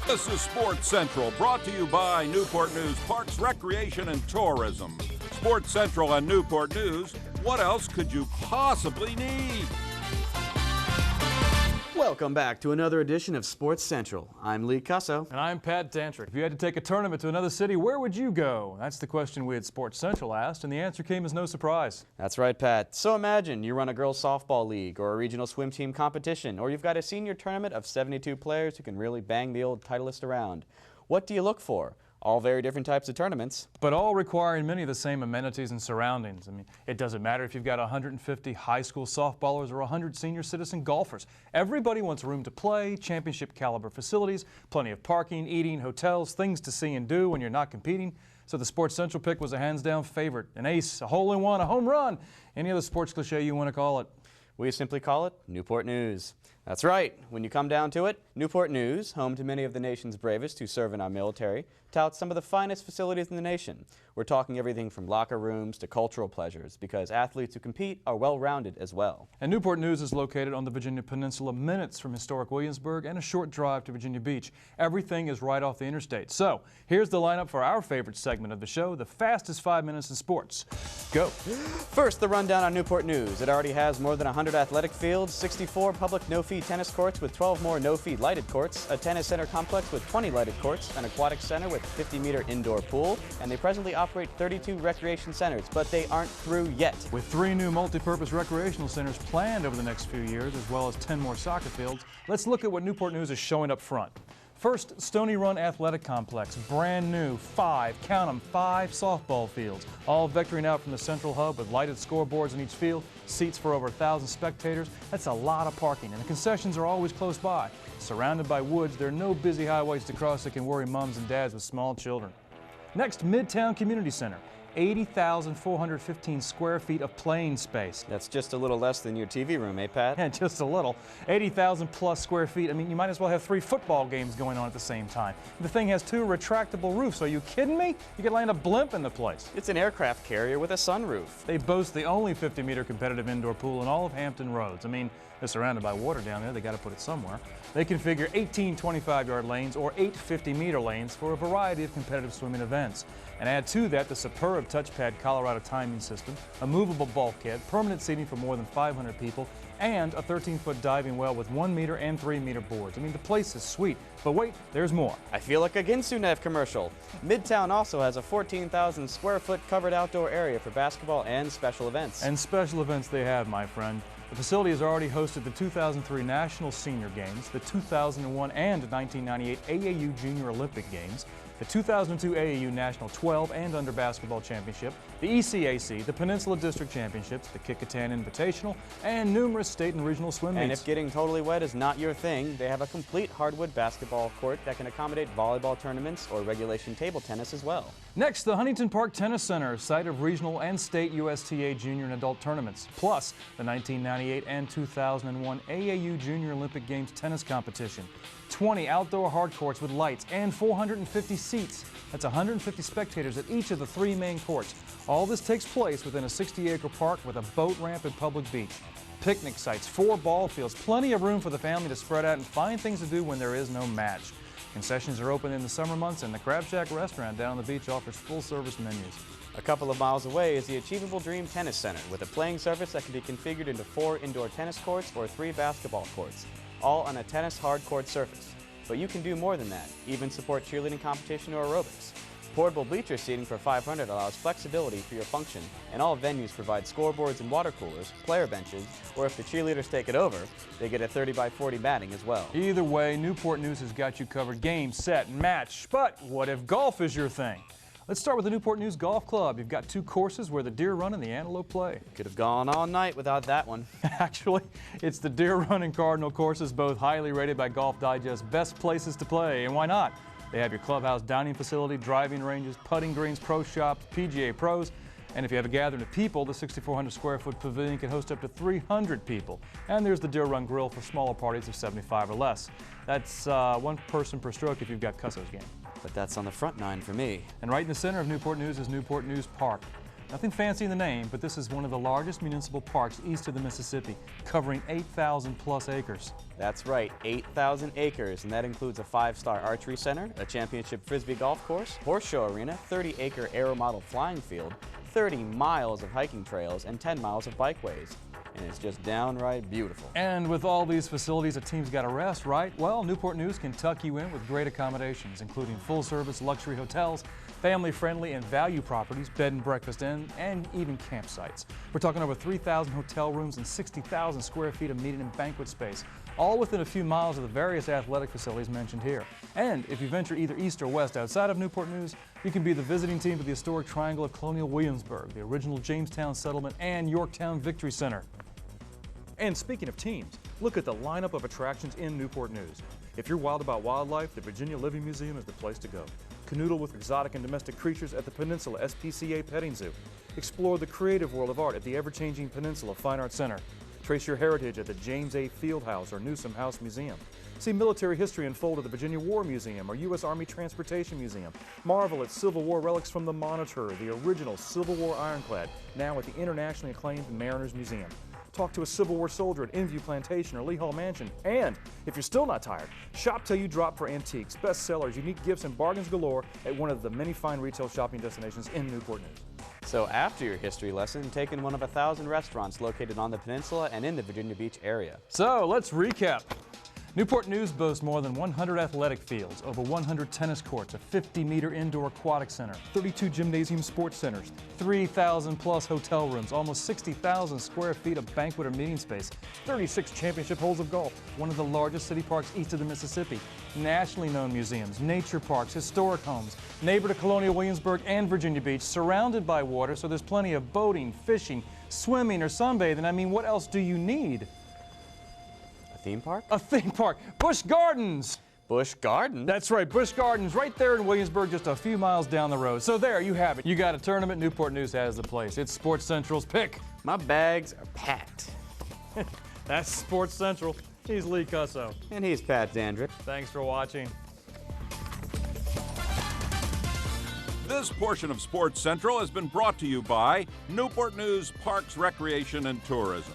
This is Sports Central, brought to you by Newport News Parks, Recreation, and Tourism. Sports Central and Newport News, what else could you possibly need? Welcome back to another edition of Sports Central. I'm Lee Cusso. And I'm Pat Dantrick. If you had to take a tournament to another city, where would you go? That's the question we at Sports Central asked, and the answer came as no surprise. That's right, Pat. So imagine you run a girls' softball league or a regional swim team competition, or you've got a senior tournament of 72 players who can really bang the old Titleist around. What do you look for? All very different types of tournaments. But all requiring many of the same amenities and surroundings. I mean, it doesn't matter if you've got 150 high school softballers or 100 senior citizen golfers. Everybody wants room to play, championship caliber facilities, plenty of parking, eating, hotels, things to see and do when you're not competing. So the Sports Central pick was a hands-down favorite. An ace, a hole-in-one, a home run, any other sports cliche you want to call it. We simply call it Newport News. That's right. When you come down to it, Newport News, home to many of the nation's bravest who serve in our military, touts some of the finest facilities in the nation. We're talking everything from locker rooms to cultural pleasures, because athletes who compete are well-rounded as well. And Newport News is located on the Virginia Peninsula, minutes from historic Williamsburg and a short drive to Virginia Beach. Everything is right off the interstate. So here's the lineup for our favorite segment of the show, the fastest 5 minutes in sports. Go. First, the rundown on Newport News. It already has more than 100 athletic fields, 64 public no-fee tennis courts with 12 more no-fee lighted courts, a tennis center complex with 20 lighted courts, an aquatic center with a 50-meter indoor pool, and they presently operate 32 recreation centers, but they aren't through yet. With 3 new multi-purpose recreational centers planned over the next few years, as well as 10 more soccer fields, let's look at what Newport News is showing up front. First, Stony Run Athletic Complex, brand new, 5 softball fields, all vectoring out from the central hub with lighted scoreboards in each field, seats for over 1,000 spectators. That's a lot of parking, and the concessions are always close by. Surrounded by woods, there are no busy highways to cross that can worry moms and dads with small children. Next, Midtown Community Center. 80,415 square feet of playing space. That's just a little less than your TV room, eh, Pat? Yeah, just a little. 80,000 plus square feet. I mean, you might as well have 3 football games going on at the same time. The thing has 2 retractable roofs. Are you kidding me? You could land a blimp in the place. It's an aircraft carrier with a sunroof. They boast the only 50-meter competitive indoor pool in all of Hampton Roads. I mean, they're surrounded by water down there. They got to put it somewhere. They configure 18 25-yard lanes or 8 50-meter lanes for a variety of competitive swimming events. And add to that the superb touchpad Colorado timing system, a movable bulkhead, permanent seating for more than 500 people, and a 13-foot diving well with 1-meter and 3-meter boards. I mean, the place is sweet. But wait, there's more. I feel like a Ginsu commercial. Midtown also has a 14,000 square foot covered outdoor area for basketball and special events. And special events they have, my friend. The facility has already hosted the 2003 National Senior Games, the 2001 and 1998 AAU Junior Olympic Games, the 2002 AAU National 12 and Under Basketball Championship, the ECAC, the Peninsula District Championships, the Kickotan Invitational, and numerous state and regional swim meets. And if getting totally wet is not your thing, they have a complete hardwood basketball court that can accommodate volleyball tournaments or regulation table tennis as well. Next, the Huntington Park Tennis Center, site of regional and state USTA junior and adult tournaments, plus the 1998 and 2001 AAU Junior Olympic Games tennis competition. 20 outdoor hard courts with lights and 450 seats. That's 150 spectators at each of the 3 main courts. All this takes place within a 60-acre park with a boat ramp and public beach. Picnic sites, 4 ball fields, plenty of room for the family to spread out and find things to do when there is no match. Concessions are open in the summer months, and the Crab Shack restaurant down on the beach offers full-service menus. A couple of miles away is the Achievable Dream Tennis Center with a playing surface that can be configured into 4 indoor tennis courts or 3 basketball courts, all on a tennis hard court surface. But you can do more than that, even support cheerleading competition or aerobics. Portable bleacher seating for 500 allows flexibility for your function, and all venues provide scoreboards and water coolers, player benches, or if the cheerleaders take it over, they get a 30x40 matting as well. Either way, Newport News has got you covered game, set, match. But what if golf is your thing? Let's start with the Newport News Golf Club. You've got 2 courses where the Deer Run and the Antelope play. Could have gone all night without that one. Actually, it's the Deer Run and Cardinal courses, both highly rated by Golf Digest best places to play. And why not? They have your clubhouse dining facility, driving ranges, putting greens, pro shops, PGA pros. And if you have a gathering of people, the 6,400 square foot pavilion can host up to 300 people. And there's the Deer Run Grill for smaller parties of 75 or less. That's 1 person per stroke if you've got Cusso's game. But that's on the front 9 for me. And right in the center of Newport News is Newport News Park. Nothing fancy in the name, but this is one of the largest municipal parks east of the Mississippi, covering 8,000 plus acres. That's right, 8,000 acres, and that includes a 5-star archery center, a championship frisbee golf course, horse show arena, 30-acre aero model flying field, 30 miles of hiking trails, and 10 miles of bikeways. And it's just downright beautiful. And with all these facilities, a team's got to rest, right? Well, Newport News can tuck you in with great accommodations, including full-service luxury hotels, family-friendly and value properties, bed and breakfast and even campsites. We're talking over 3,000 hotel rooms and 60,000 square feet of meeting and banquet space, all within a few miles of the various athletic facilities mentioned here. And if you venture either east or west outside of Newport News, you can be the visiting team for the historic Triangle of Colonial Williamsburg, the original Jamestown settlement, and Yorktown Victory Center. And speaking of teams, look at the lineup of attractions in Newport News. If you're wild about wildlife, the Virginia Living Museum is the place to go. Canoodle with exotic and domestic creatures at the Peninsula SPCA Petting Zoo. Explore the creative world of art at the ever-changing Peninsula Fine Arts Center. Trace your heritage at the James A. Fieldhouse or Newsom House Museum. See military history unfold at the Virginia War Museum or U.S. Army Transportation Museum. Marvel at Civil War relics from the Monitor, the original Civil War ironclad, now at the internationally acclaimed Mariners Museum. Talk to a Civil War soldier at Inview Plantation or Lee Hall Mansion. And if you're still not tired, shop till you drop for antiques, bestsellers, unique gifts, and bargains galore at one of the many fine retail shopping destinations in Newport News. So after your history lesson, take in one of 1,000 restaurants located on the peninsula and in the Virginia Beach area. So let's recap. Newport News boasts more than 100 athletic fields, over 100 tennis courts, a 50-meter indoor aquatic center, 32 gymnasium sports centers, 3,000 plus hotel rooms, almost 60,000 square feet of banquet or meeting space, 36 championship holes of golf, one of the largest city parks east of the Mississippi, nationally known museums, nature parks, historic homes, neighbor to Colonial Williamsburg and Virginia Beach, surrounded by water, so there's plenty of boating, fishing, swimming, or sunbathing. I mean, what else do you need? Theme park? A theme park. Busch Gardens. Busch Gardens? That's right, Busch Gardens, right there in Williamsburg, just a few miles down the road. So there, you have it. You got a tournament, Newport News has the place. It's Sports Central's pick. My bags are packed. That's Sports Central. He's Lee Cusso. And he's Pat Zandrick. Thanks for watching. This portion of Sports Central has been brought to you by Newport News Parks, Recreation, and Tourism.